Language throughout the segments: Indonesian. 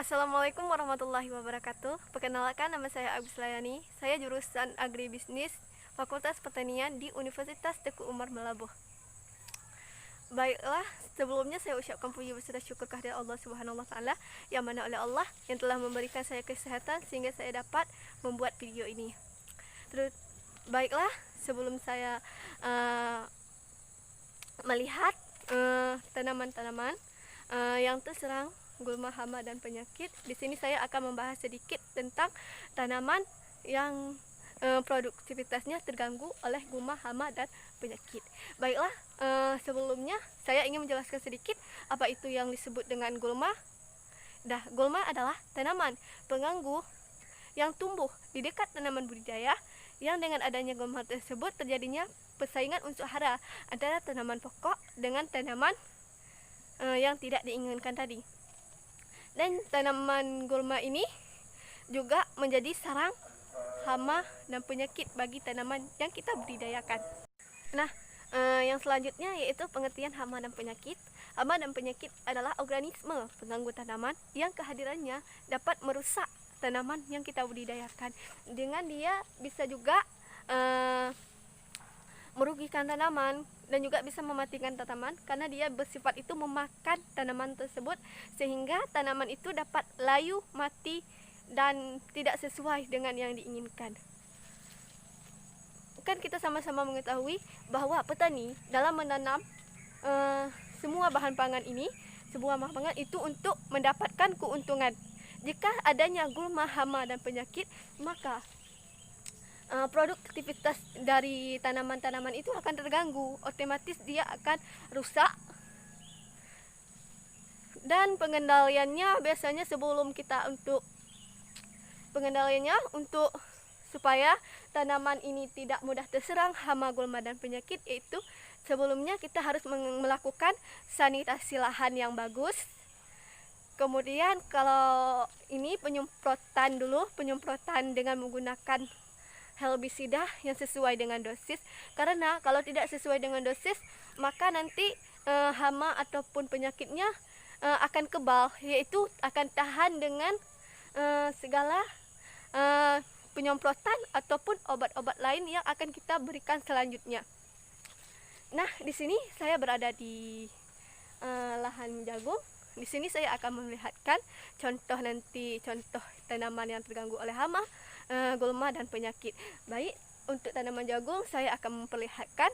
Assalamualaikum warahmatullahi wabarakatuh. Perkenalkan, nama saya Agus Layani. Saya jurusan Agribisnis Fakultas Pertanian di Universitas Teguh Umar Melabuh. Baiklah, sebelumnya saya ucapkan puji beserta syukur kehadirat Allah Subhanahu wa taala, yang mana oleh Allah yang telah memberikan saya kesehatan sehingga saya dapat membuat video ini. Baiklah, sebelum saya melihat tanaman-tanaman yang terserang gulma, hama, dan penyakit, di sini saya akan membahas sedikit tentang tanaman yang produktivitasnya terganggu oleh gulma, hama, dan penyakit. Baiklah, sebelumnya saya ingin menjelaskan sedikit apa itu yang disebut dengan gulma. Gulma adalah tanaman pengganggu yang tumbuh di dekat tanaman budidaya, yang dengan adanya gulma tersebut terjadinya persaingan unsur hara antara tanaman pokok dengan tanaman yang tidak diinginkan tadi. Dan tanaman gulma ini juga menjadi sarang hama dan penyakit bagi tanaman yang kita budidayakan. Yang selanjutnya yaitu pengertian hama dan penyakit. Hama dan penyakit adalah organisme pengganggu tanaman yang kehadirannya dapat merusak tanaman yang kita budidayakan. Dengan dia bisa juga merugikan tanaman dan juga bisa mematikan tanaman, karena dia bersifat itu memakan tanaman tersebut sehingga tanaman itu dapat layu, mati, dan tidak sesuai dengan yang diinginkan. Kan kita sama-sama mengetahui bahwa petani dalam menanam semua bahan pangan itu untuk mendapatkan keuntungan. Jika adanya gulma, hama, dan penyakit, maka produktivitas dari tanaman-tanaman itu akan terganggu, otomatis dia akan rusak. Dan pengendaliannya biasanya supaya tanaman ini tidak mudah terserang hama, gulma, dan penyakit, yaitu sebelumnya kita harus melakukan sanitasi lahan yang bagus. Kemudian kalau ini penyemprotan dengan menggunakan herbisida yang sesuai dengan dosis, karena kalau tidak sesuai dengan dosis maka nanti hama ataupun penyakitnya akan kebal, yaitu akan tahan dengan segala penyemprotan ataupun obat-obat lain yang akan kita berikan selanjutnya. Di sini saya berada di lahan jagung. Di sini saya akan memperlihatkan contoh tanaman yang terganggu oleh hama, gulma, dan penyakit. Baik, untuk tanaman jagung saya akan memperlihatkan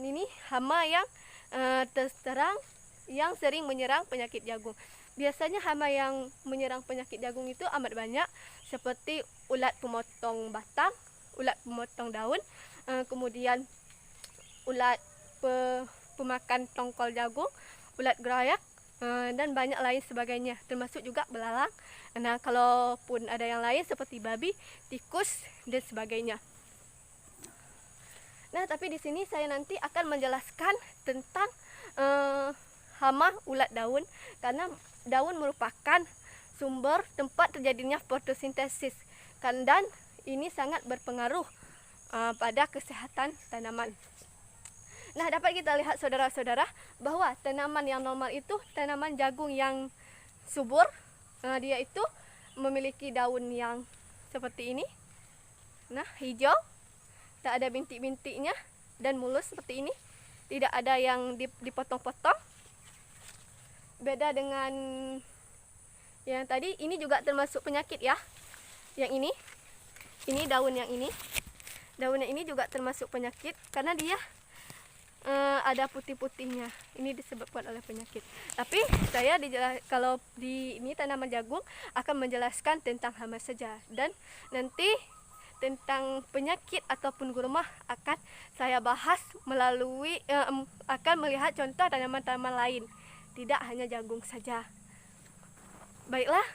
ini hama yang terserang, yang sering menyerang penyakit jagung. Biasanya hama yang menyerang penyakit jagung itu amat banyak, seperti ulat pemotong batang, ulat pemotong daun, kemudian ulat pemakan tongkol jagung, ulat gerayak, dan banyak lain sebagainya, termasuk juga belalang. Kalaupun ada yang lain seperti babi, tikus, dan sebagainya. Tapi di sini saya nanti akan menjelaskan tentang hama ulat daun, karena daun merupakan sumber tempat terjadinya fotosintesis, dan ini sangat berpengaruh pada kesehatan tanaman. Dapat kita lihat saudara-saudara bahwa tanaman yang normal itu tanaman jagung yang subur. Dia itu memiliki daun yang seperti ini, hijau, tak ada bintik-bintiknya, dan mulus seperti ini, tidak ada yang dipotong-potong. Beda dengan yang tadi, ini juga termasuk penyakit ya. Yang ini daun yang ini, daunnya ini juga termasuk penyakit karena dia ada putih-putihnya. Ini disebabkan oleh penyakit. Tapi saya kalau di ini tanaman jagung akan menjelaskan tentang hama saja, dan nanti tentang penyakit ataupun gulma akan saya bahas melalui akan melihat contoh tanaman-tanaman lain, tidak hanya jagung saja. Baiklah,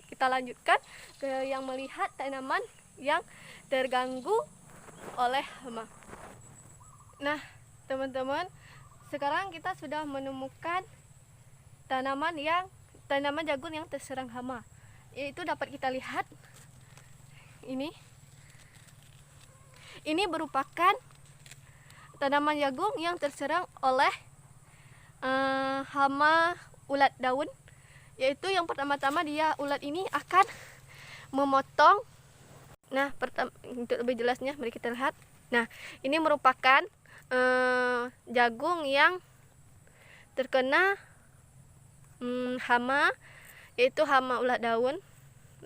kita lanjutkan ke yang melihat tanaman yang terganggu oleh hama. Teman-teman, sekarang kita sudah menemukan tanaman jagung yang terserang hama, yaitu dapat kita lihat ini merupakan tanaman jagung yang terserang oleh hama ulat daun Yaitu yang pertama-tama ulat ini akan memotong. Nah, untuk lebih jelasnya mari kita lihat. Nah, ini merupakan jagung yang terkena hama, yaitu hama ulat daun.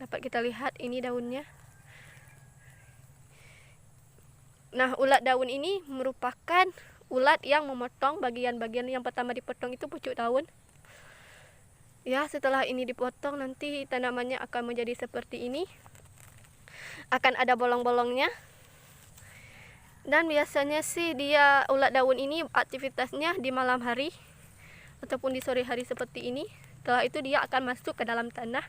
Dapat kita lihat ini daunnya. Nah, ulat daun ini merupakan ulat yang memotong bagian-bagian yang pertama dipotong itu pucuk daun. Ya, setelah ini dipotong nanti tanamannya akan menjadi seperti ini. Akan ada bolong-bolongnya. Dan biasanya sih ulat daun ini aktivitasnya di malam hari ataupun di sore hari seperti ini. Setelah itu dia akan masuk ke dalam tanah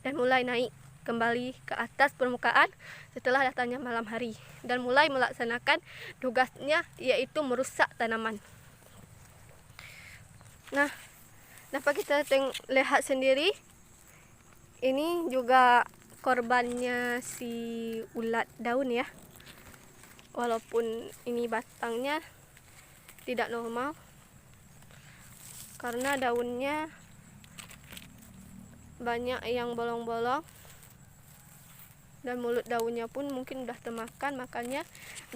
dan mulai naik kembali ke atas permukaan setelah datangnya malam hari dan mulai melaksanakan tugasnya, yaitu merusak tanaman. Nah, dapat kita lihat sendiri, ini juga korbannya si ulat daun ya. Walaupun ini batangnya tidak normal karena daunnya banyak yang bolong-bolong dan mulut daunnya pun mungkin sudah termakan, makanya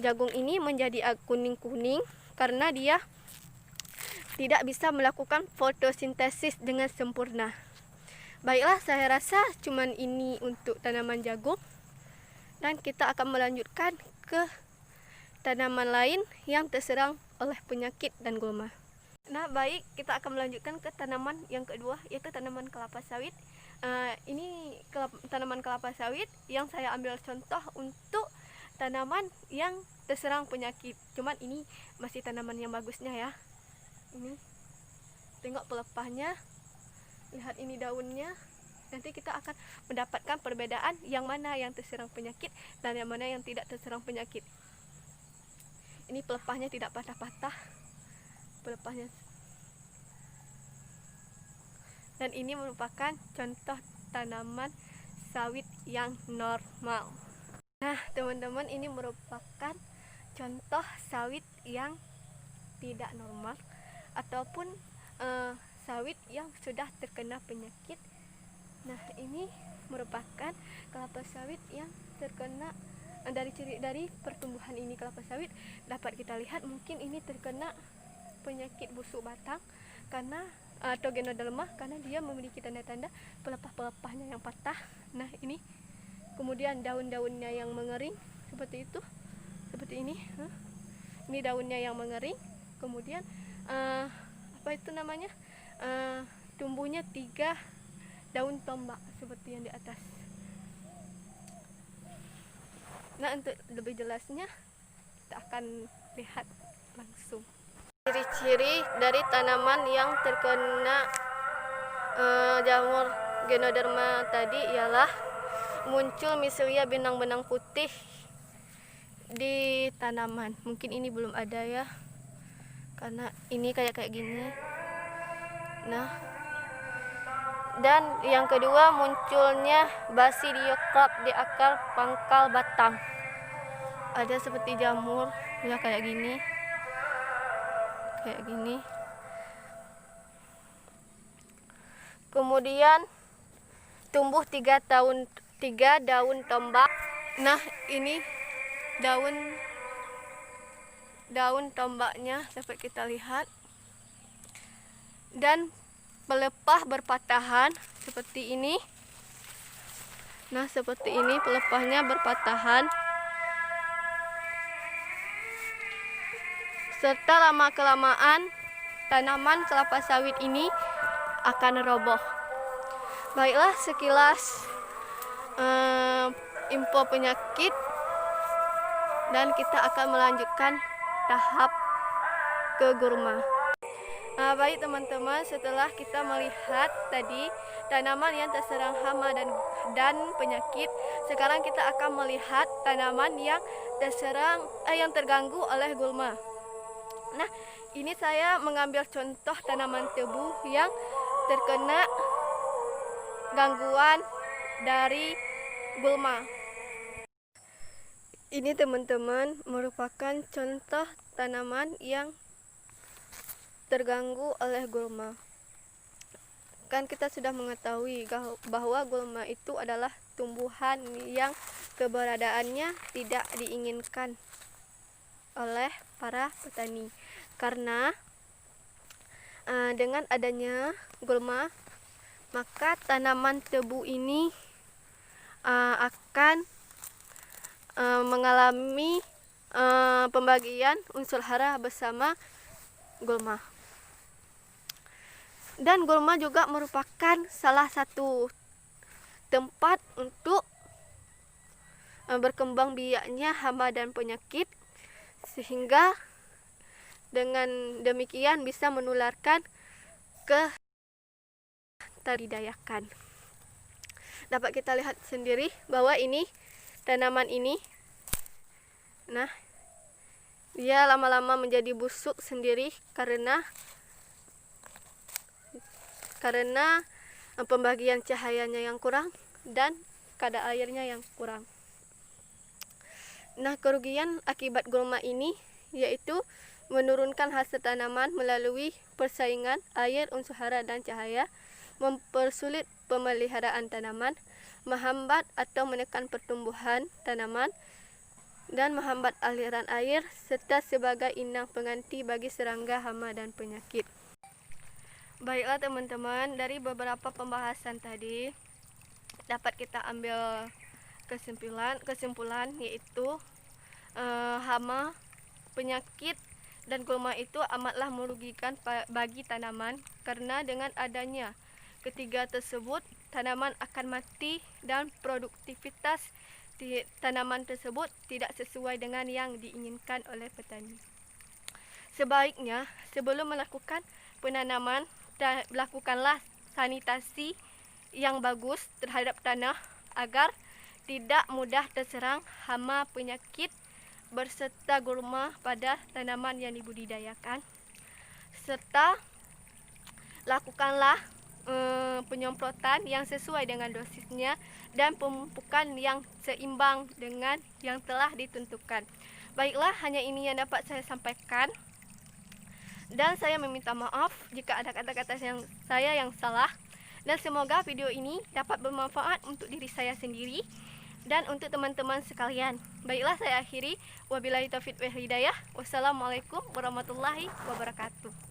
jagung ini menjadi kuning-kuning karena dia tidak bisa melakukan fotosintesis dengan sempurna. Baiklah, saya rasa cuman ini untuk tanaman jagung dan kita akan melanjutkan ke tanaman lain yang terserang oleh penyakit dan gulma. Nah, baik, kita akan melanjutkan ke tanaman yang kedua, yaitu tanaman kelapa sawit. Ini tanaman kelapa sawit yang saya ambil contoh untuk tanaman yang terserang penyakit. Cuman ini masih tanaman yang bagusnya ya. Ini tengok pelepahnya, lihat ini daunnya. Nanti kita akan mendapatkan perbedaan yang mana yang terserang penyakit dan yang mana yang tidak terserang penyakit. Ini pelepahnya tidak patah-patah, pelepahnya. Dan ini merupakan contoh tanaman sawit yang normal. Nah, teman-teman, ini merupakan contoh sawit yang tidak normal ataupun sawit yang sudah terkena penyakit. Nah, ini merupakan kelapa sawit yang terkena dari pertumbuhan ini kelapa sawit dapat kita lihat mungkin ini terkena penyakit busuk batang karena atau Ganoderma karena dia memiliki tanda-tanda pelepah-pelepahnya yang patah. Nah, ini kemudian daun-daunnya yang mengering seperti itu, seperti ini. Ini daunnya yang mengering, kemudian apa itu namanya, tumbuhnya 3 daun tombak seperti yang di atas. Nah, untuk lebih jelasnya kita akan lihat langsung. Ciri-ciri dari tanaman yang terkena jamur Ganoderma tadi ialah muncul misalnya benang-benang putih di tanaman. Mungkin ini belum ada ya, karena ini kayak gini. Nah, dan yang kedua munculnya basidioclap di akar pangkal batang. Ada seperti jamur ya, kayak gini. Kemudian tumbuh 3 daun tombak. Nah, ini daun tombaknya dapat kita lihat. Dan pelepah berpatahan seperti ini. Nah, seperti ini pelepahnya berpatahan. Serta lama-kelamaan tanaman kelapa sawit ini akan roboh. Baiklah, sekilas info penyakit dan kita akan melanjutkan tahap ke gurma. Nah, baik teman-teman, setelah kita melihat tadi tanaman yang terserang hama dan penyakit, sekarang kita akan melihat tanaman yang terganggu oleh gulma. Nah, ini saya mengambil contoh tanaman tebu yang terkena gangguan dari gulma. Ini teman-teman merupakan contoh tanaman yang terganggu oleh gulma. Kan kita sudah mengetahui bahwa gulma itu adalah tumbuhan yang keberadaannya tidak diinginkan oleh para petani, karena dengan adanya gulma maka tanaman tebu ini akan mengalami pembagian unsur hara bersama gulma. Dan gulma juga merupakan salah satu tempat untuk berkembang biaknya hama dan penyakit, sehingga dengan demikian bisa menularkan ke taridayakan. Dapat kita lihat sendiri bahwa ini tanaman ini, nah, dia lama-lama menjadi busuk sendiri karena pembagian cahayanya yang kurang dan kadar airnya yang kurang. Nah, kerugian akibat gulma ini yaitu menurunkan hasil tanaman melalui persaingan air, unsur hara, dan cahaya, mempersulit pemeliharaan tanaman, menghambat atau menekan pertumbuhan tanaman, dan menghambat aliran air, serta sebagai inang pengganti bagi serangga, hama, dan penyakit. Baiklah teman-teman, dari beberapa pembahasan tadi dapat kita ambil kesimpulan yaitu hama, penyakit, dan gulma itu amatlah merugikan bagi tanaman, karena dengan adanya ketiga tersebut tanaman akan mati dan produktivitas tanaman tersebut tidak sesuai dengan yang diinginkan oleh petani. Sebaiknya sebelum melakukan penanaman, lakukanlah sanitasi yang bagus terhadap tanah agar tidak mudah terserang hama, penyakit, berserta gulma pada tanaman yang dibudidayakan. Serta lakukanlah penyemprotan yang sesuai dengan dosisnya dan pemupukan yang seimbang dengan yang telah ditentukan. Baiklah, hanya ini yang dapat saya sampaikan. Dan saya meminta maaf jika ada kata-kata saya yang salah. Dan semoga video ini dapat bermanfaat untuk diri saya sendiri dan untuk teman-teman sekalian. Baiklah, saya akhiri. Wabillahi taufiq wal hidayah. Wassalamualaikum warahmatullahi wabarakatuh.